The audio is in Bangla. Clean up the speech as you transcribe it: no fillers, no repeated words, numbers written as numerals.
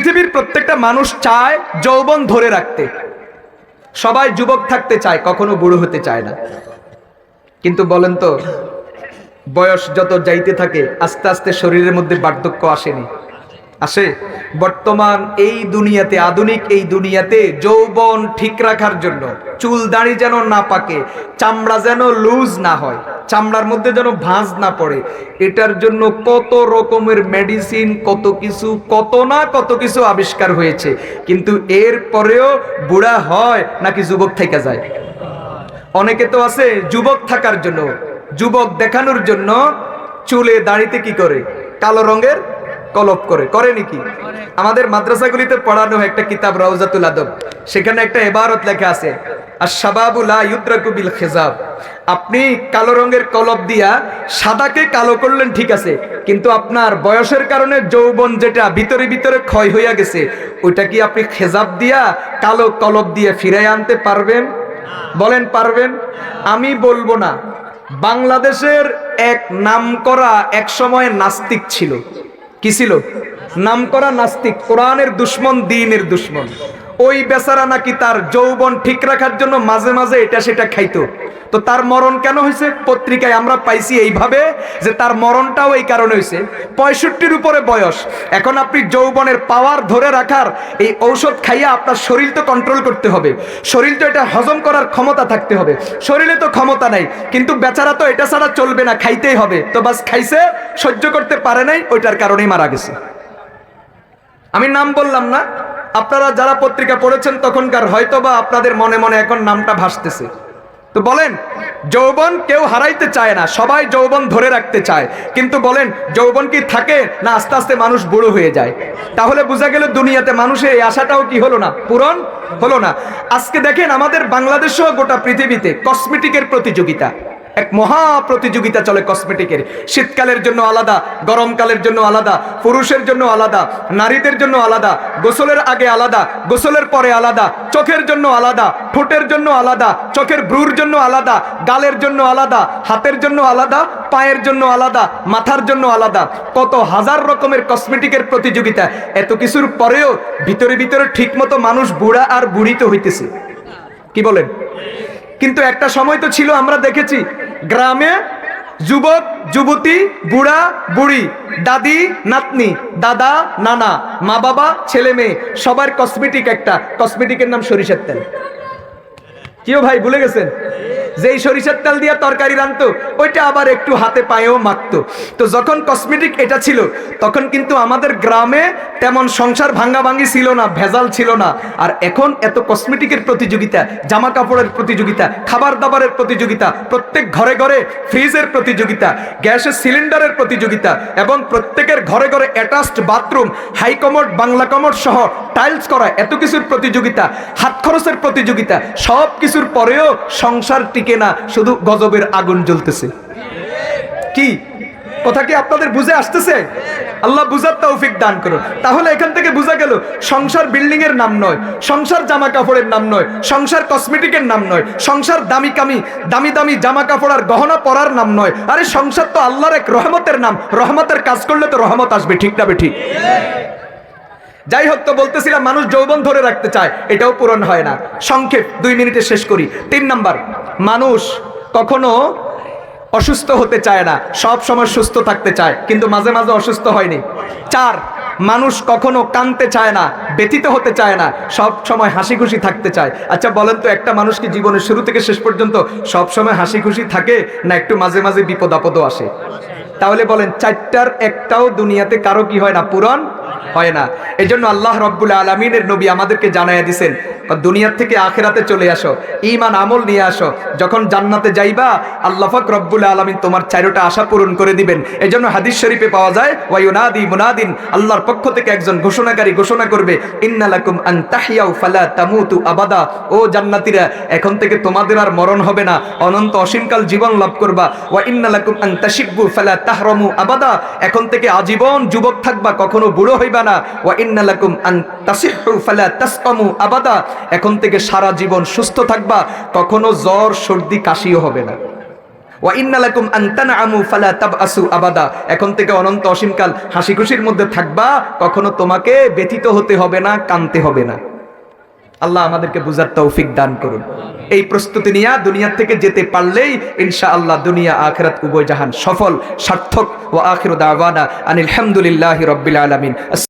পৃথিবীর প্রত্যেকটা মানুষ চায় যৌবন ধরে রাখতে, সবাই যুবক থাকতে চায়, কখনো বুড়ো হতে চায় না। কিন্তু বলেন তো, বয়স যত যাইতে থাকে আস্তে আস্তে শরীরের মধ্যে বার্ধক্য আসেনি? আসে। বর্তমান এই দুনিয়াতে, আধুনিক এই দুনিয়াতে যৌবন ঠিক রাখার জন্য, চুল দাড়ি যেন না পাকে, চামড়া যেন লুজ না হয়, চামড়ার মধ্যে যেন ভাঁজ না পড়ে, এটার জন্য কত রকমের মেডিসিন, কত কিছু আবিষ্কার হয়েছে। কিন্তু এর পরেও বুড়া হয় নাকি যুবক থেকে যায়? অনেকে তো আছে যুবক থাকার জন্য, যুবক দেখানোর জন্য চুলে দাড়িতে কি করে, কালো রঙের কলপ করে নাকি? আমাদের মাদ্রাসাগুলিতে পড়ানো একটা কিতাব রাউজাতুল আদব, সেখানে একটা ইবারত লেখা আছে, আশ-শাবাবু লা ইউদরাকু বিল খিজাব। আপনি কালো রঙের কলপ দিয়া সাদাকে কালো করলেন, ঠিক আছে, কিন্তু আপনার বয়সের কারণে যৌবন যেটা ভিতরে ভিতরে ক্ষয় হইয়া গেছে, ওইটা কি আপনি খেজাব দিয়া, কালো কলপ দিয়ে ফিরাই আনতে পারবেন? বলেন পারবেন? আমি বলবো না। বাংলাদেশের এক নামকরা এক সময় নাস্তিক ছিল। কি ছিল? নামকরা নাস্তিক, কোরআনের দুশ্মন, দ্বীনের দুশ্মন। ওই বেচারা নাকি তার যৌবন ঠিক রাখার জন্য মাঝে মাঝে এটা সেটা খাইতো। তো তার মরণ কেন হয়েছে? পত্রিকায় আমরা পাইছি এইভাবে যে তার মরণটাও এই কারণে হয়েছে। 65-র উপরে বয়স। এখন আপনি যৌবনের পাওয়ার ধরে রাখার এই ঔষধ খাইয়া আপনার শরীর তো কন্ট্রোল করতে হবে, শরীর তো এটা হজম করার ক্ষমতা থাকতে হবে। শরীরে তো ক্ষমতা নাই, কিন্তু বেচারা তো এটা ছাড়া চলবে না, খাইতেই হবে। তো বাস খাইছে, সহ্য করতে পারে নাই, ওইটার কারণেই মারা গেছে। আমি নাম বললাম না, আপনারা যারা পত্রিকা পড়েছেন তখনকার, হয়তোবা আপনাদের মনে মনে এখন নামটা ভাসতেছে। তো বলেন, যৌবন কেউ হারাইতে চায় না, সবাই যৌবন ধরে রাখতে চায়। কিন্তু বলেন, যৌবন কি থাকে না আস্তে আস্তে মানুষ বুড়ো হয়ে যায়? তাহলে বোঝা গেল দুনিয়াতে মানুষের এই আশাটাও কি হলো না, পূরণ হলো না। আজকে দেখেন আমাদের বাংলাদেশ সহ গোটা পৃথিবীতে কসমেটিকের প্রতিযোগিতা, এক মহা প্রতিযোগিতা চলে কসমেটিকের। শীতকালের জন্য আলাদা, গরমকালের জন্য আলাদা, পুরুষের জন্য আলাদা, নারীদের জন্য আলাদা, গোসলের আগে আলাদা, গোসলের পরে আলাদা, চোখের জন্য আলাদা, ঠোঁটের জন্য আলাদা, চোখের ভ্রুর জন্য আলাদা, গালের জন্য আলাদা, হাতের জন্য আলাদা, পায়ের জন্য আলাদা, মাথার জন্য আলাদা, কত হাজার রকমের কসমেটিকের প্রতিযোগিতা। এত কিছুর পরেও ভিতরে ভিতরে ঠিক মতো মানুষ বুড়া আর বুড়ি তো হইতেছে। কি বলেন? কিন্তু একটা সময় তো ছিল, আমরা দেখেছি গ্রামে যুবক যুবতী, বুড়া বুড়ি, দাদি নাতনি, দাদা নানা, মা বাবা ছেলে মেয়ে, সবার কসমেটিক একটা, কসমেটিকের নাম সরিষার তেল। কেউ ভাই ভুলে গেছেন? যেই সরিষার তেল দিয়ে তরকারি রান্তো, ওইটা আবার একটু হাতে পায়েও মাখতো। তো যখন কসমেটিক এটা ছিল, তখন কিন্তু আমাদের গ্রামে তেমন সংসার ভাঙ্গাভাঙ্গি ছিল না, ভেজাল ছিল না। আর এখন এত কসমেটিকের প্রতিযোগিতা, জামা কাপড়ের প্রতিযোগিতা, খাবার দাবারের প্রতিযোগিতা, প্রত্যেক ঘরে ঘরে ফ্রিজের প্রতিযোগিতা, গ্যাসের সিলিন্ডারের প্রতিযোগিতা, এবং প্রত্যেকের ঘরে ঘরে attached bathroom, high commode, Bangla commode সহ টাইলস করা, এত কিছুর প্রতিযোগিতা, হাত খরচের প্রতিযোগিতা। সব কিছুর পরেও সংসার টিকে না, শুধু গজবের আগুন জ্বলতেছে। কি কথা কি আপনাদের বুঝে আসতেছে? আল্লাহ বুঝার তৌফিক দান করুন। তাহলে এখান থেকে বোঝা গেল, সংসার বিল্ডিং এর নাম নয়, সংসার জামা কাপড়ের নাম নয়, সংসার কসমেটিকের নাম নয়, সংসার দামি দামি জামা কাপড় আর গহনা পরার নাম নয়। আরে সংসার তো আল্লাহর এক রহমতের নাম, রহমতের কাজ করলে তো রহমত আসবে, ঠিক না বেঠিক? যাই হোক, তো বলতেছিলাম মানুষ যৌবন ধরে রাখতে চায়, এটাও পূরণ হয় না। সংক্ষেপ 2 মিনিটে শেষ করি। 3 নাম্বার, মানুষ কখনো অসুস্থ হতে চায় না, সব সময় সুস্থ থাকতে চায়, কিন্তু মাঝে মাঝে অসুস্থ হয়নি। 4, মানুষ কখনো কাঁদতে চায় না, ব্যথিত হতে চায় না, সব সময় হাসি খুশি থাকতে চায়। আচ্ছা বলেন তো, একটা মানুষ কি জীবনের শুরু থেকে শেষ পর্যন্ত সব সময় হাসি খুশি থাকে, না একটু মাঝে মাঝে বিপদ আপদও আসে? তাহলে বলেন, 4টার একটাও দুনিয়াতে কারো কি হয় না, পূরণ হয় না। এই জন্য আল্লাহ রব্বুল আলামিনের নবী আমাদেরকে জানাইয়া দিছেন, দুনিয়ার থেকে আখিরাতে চলে আসো, ঈমান আমল নিয়ে আসো, যখন জান্নাতে যাইবা আল্লাহ পাক রব্বুল আলামিন তোমার 4টা আশা পূরণ করে দিবেন। এই জন্য হাদিস শরীফে পাওয়া যায়, ওয়া ইউনাদি মুনাদিন, আল্লাহর পক্ষ থেকে একজন ঘোষণাকারী ঘোষণা করবে, ইন্নালাকুম আন তাহিয়াউ ফালা তামুতু আবাদা, ও জান্নাতীরা, এখন থেকে তোমাদের আর মরণ হবে না, অনন্ত অসীমকাল জীবন লাভ করবা। ওয়া ইন্নালাকুম আন তাশিব্বু ফালা তাহরামু আবাদা, এখন থেকে আজীবন যুবক থাকবা, কখনো বুড়ো হইবা না। ওয়া ইন্নালাকুম আন তাসিহু ফালা তাসকামু আবাদা, এখন থেকে সারা জীবন সুস্থ থাকবা, কখনো জ্বর সর্দি কাশিও হবে না। ওয়া ইন্না লাকুম আন তানআমু ফালা তাবআসু আবাদা, এখন থেকে অনন্ত অসীমকাল হাসি খুশির মধ্যে থাকবা, কখনো তোমাকে ব্যথিত হতে হবে না, কাঁদতে হবে না। আল্লাহ আমাদেরকে বুঝার তৌফিক দান করুন। এই প্রস্তুতি নিয়ে দুনিয়া থেকে যেতে পারলেই ইনশাআল্লাহ দুনিয়া আখিরাত উভয় জাহান সফল সার্থক। ওয়া আখিরু দাওয়ানা আনিল হামদুলিল্লাহি রাব্বিল আলামিন।